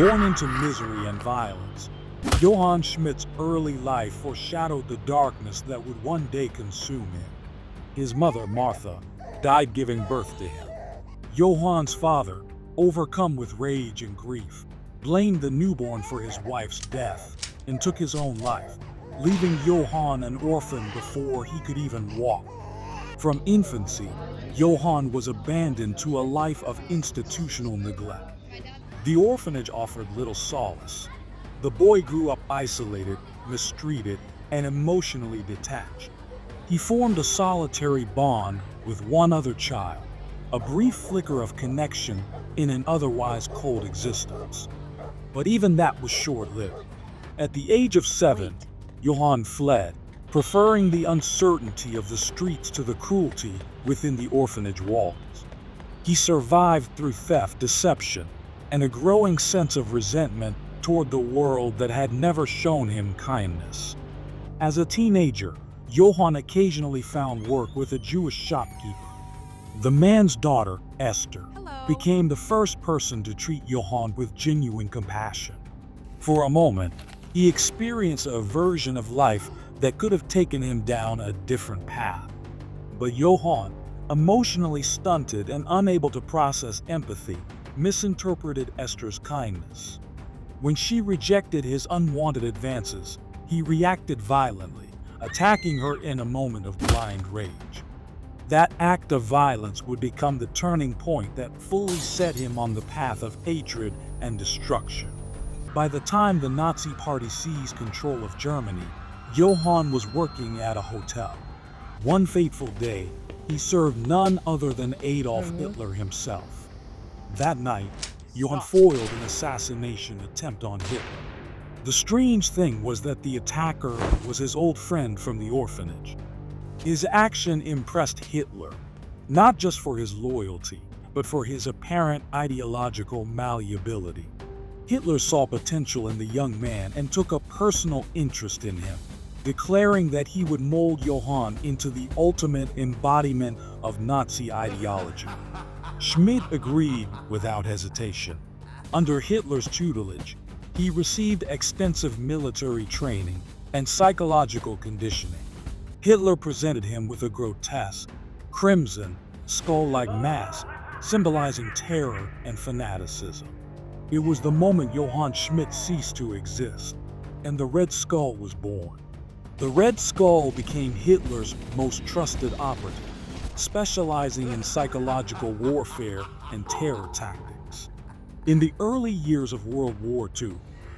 Born into misery and violence, Johann Schmidt's early life foreshadowed the darkness that would one day consume him. His mother, Martha, died giving birth to him. Johann's father, overcome with rage and grief, blamed the newborn for his wife's death and took his own life, leaving Johann an orphan before he could even walk. From infancy, Johann was abandoned to a life of institutional neglect. The orphanage offered little solace. The boy grew up isolated, mistreated, and emotionally detached. He formed a solitary bond with one other child, a brief flicker of connection in an otherwise cold existence. But even that was short-lived. At the age of 7, Johann fled, preferring the uncertainty of the streets to the cruelty within the orphanage walls. He survived through theft, deception, and a growing sense of resentment toward the world that had never shown him kindness. As a teenager, Johann occasionally found work with a Jewish shopkeeper. The man's daughter, Esther, became the first person to treat Johann with genuine compassion. For a moment, he experienced a version of life that could have taken him down a different path. But Johann, emotionally stunted and unable to process empathy, misinterpreted Esther's kindness. When she rejected his unwanted advances, he reacted violently, attacking her in a moment of blind rage. That act of violence would become the turning point that fully set him on the path of hatred and destruction. By the time the Nazi Party seized control of Germany, Johann was working at a hotel. One fateful day, he served none other than Adolf Hitler himself. That night, Johann foiled an assassination attempt on Hitler. The strange thing was that the attacker was his old friend from the orphanage. His action impressed Hitler, not just for his loyalty, but for his apparent ideological malleability. Hitler saw potential in the young man and took a personal interest in him, declaring that he would mold Johann into the ultimate embodiment of Nazi ideology. Schmidt agreed without hesitation. Under Hitler's tutelage, he received extensive military training and psychological conditioning. Hitler presented him with a grotesque, crimson, skull-like mask, symbolizing terror and fanaticism. It was the moment Johann Schmidt ceased to exist, and the Red Skull was born. The Red Skull became Hitler's most trusted operative, specializing in psychological warfare and terror tactics. In the early years of World War II,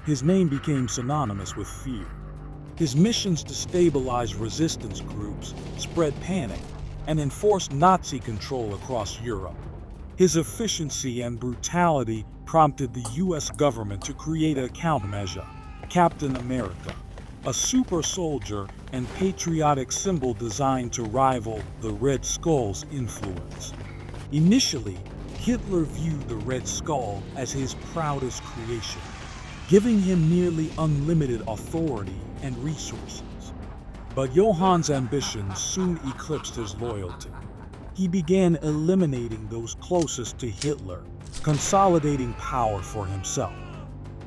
his name became synonymous with fear. His missions to stabilize resistance groups, spread panic, and enforce Nazi control across Europe. His efficiency and brutality prompted the US government to create a countermeasure, Captain America, a super soldier and patriotic symbol designed to rival the Red Skull's influence. Initially, Hitler viewed the Red Skull as his proudest creation, giving him nearly unlimited authority and resources. But Johann's ambitions soon eclipsed his loyalty. He began eliminating those closest to Hitler, consolidating power for himself.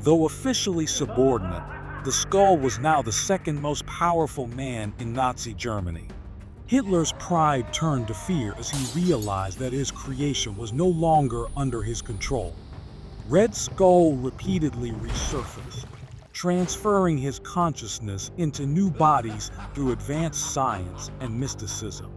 Though officially subordinate, the Skull was now the second most powerful man in Nazi Germany. Hitler's pride turned to fear as he realized that his creation was no longer under his control. Red Skull repeatedly resurfaced, transferring his consciousness into new bodies through advanced science and mysticism.